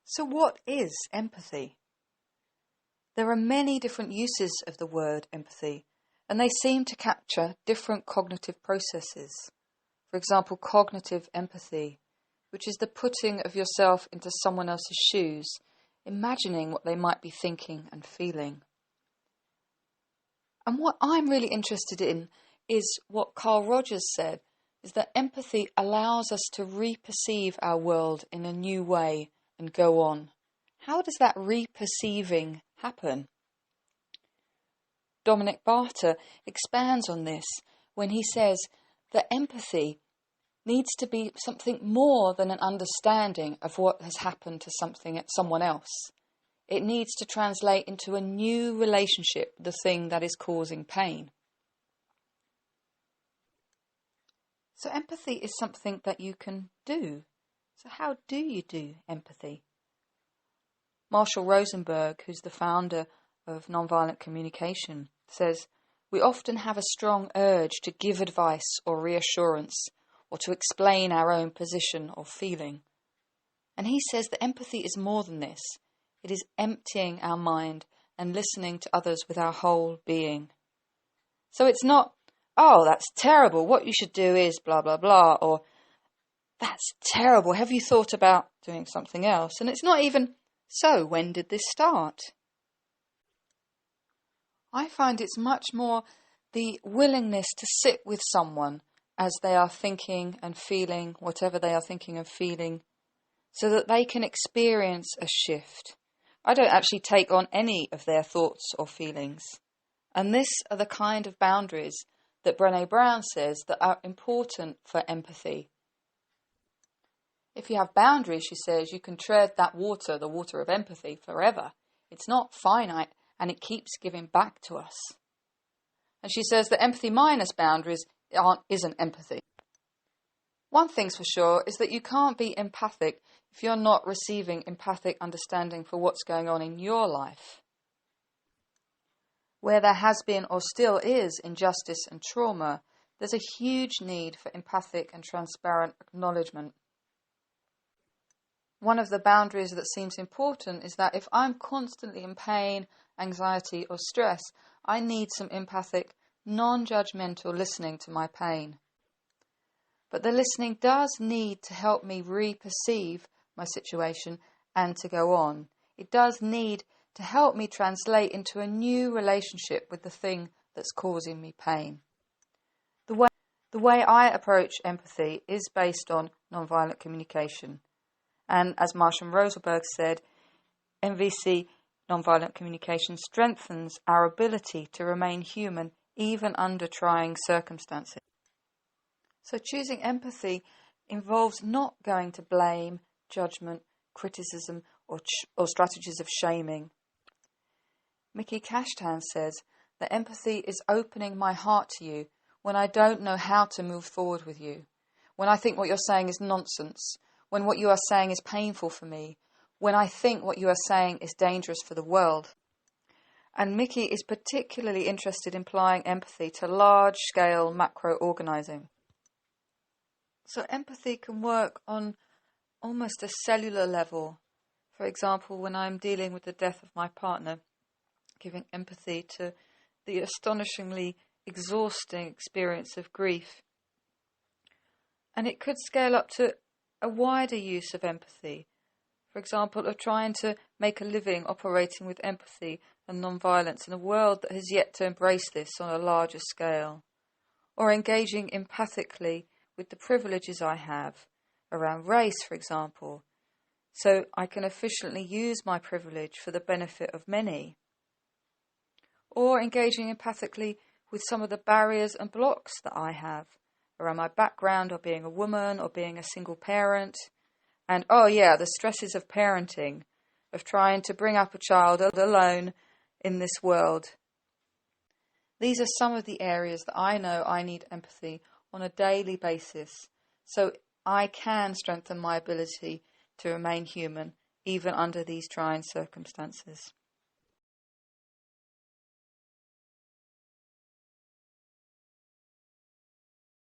So what is empathy? There are many different uses of the word empathy, and they seem to capture different cognitive processes. For example, cognitive empathy, which is the putting of yourself into someone else's shoes, imagining what they might be thinking and feeling. And what I'm really interested in is what Carl Rogers said, is that empathy allows us to reperceive our world in a new way and go on. How does that reperceiving happen? Dominic Barter expands on this when he says that empathy needs to be something more than an understanding of what has happened to someone else. It needs to translate into a new relationship with the thing that is causing pain. So empathy is something that you can do. So how do you do empathy? Marshall Rosenberg, who's the founder of Nonviolent communication, says, "We often have a strong urge to give advice or reassurance or to explain our own position or feeling." And he says that empathy is more than this. It is emptying our mind and listening to others with our whole being. So it's not, "Oh, that's terrible, what you should do is blah, blah, blah," or "That's terrible, have you thought about doing something else?" And it's not even, "So, when did this start?" I find it's much more the willingness to sit with someone as they are thinking and feeling whatever they are thinking and feeling, so that they can experience a shift. I don't actually take on any of their thoughts or feelings. And this are the kind of boundaries that Brené Brown says that are important for empathy. If you have boundaries, she says, you can tread that water, the water of empathy, forever. It's not finite and it keeps giving back to us. And she says that empathy minus boundaries isn't empathy. One thing's for sure is that you can't be empathic if you're not receiving empathic understanding for what's going on in your life. Where there has been or still is injustice and trauma, there's a huge need for empathic and transparent acknowledgement. One of the boundaries that seems important is that if I'm constantly in pain, anxiety or stress, I need some empathic, non-judgmental listening to my pain. But the listening does need to help me reperceive my situation and to go on. It does need to help me translate into a new relationship with the thing that's causing me pain. The way I approach empathy is based on nonviolent communication. And as Marshall Rosenberg said, NVC, nonviolent communication, strengthens our ability to remain human even under trying circumstances. So choosing empathy involves not going to blame, judgment, criticism, or strategies of shaming. Mickey Cashtan says that empathy is opening my heart to you when I don't know how to move forward with you, when I think what you're saying is nonsense, when what you are saying is painful for me, when I think what you are saying is dangerous for the world. And Mickey is particularly interested in applying empathy to large-scale macro-organising. So empathy can work on almost a cellular level. For example, when I'm dealing with the death of my partner, giving empathy to the astonishingly exhausting experience of grief. And it could scale up to a wider use of empathy. For example, of trying to make a living operating with empathy and non-violence in a world that has yet to embrace this on a larger scale. Or engaging empathically with the privileges I have around race, for example, so I can efficiently use my privilege for the benefit of many. Or engaging empathically with some of the barriers and blocks that I have around my background, or being a woman, or being a single parent, and the stresses of parenting, of trying to bring up a child alone in this world. These are some of the areas that I know I need empathy on a daily basis, so I can strengthen my ability to remain human, even under these trying circumstances.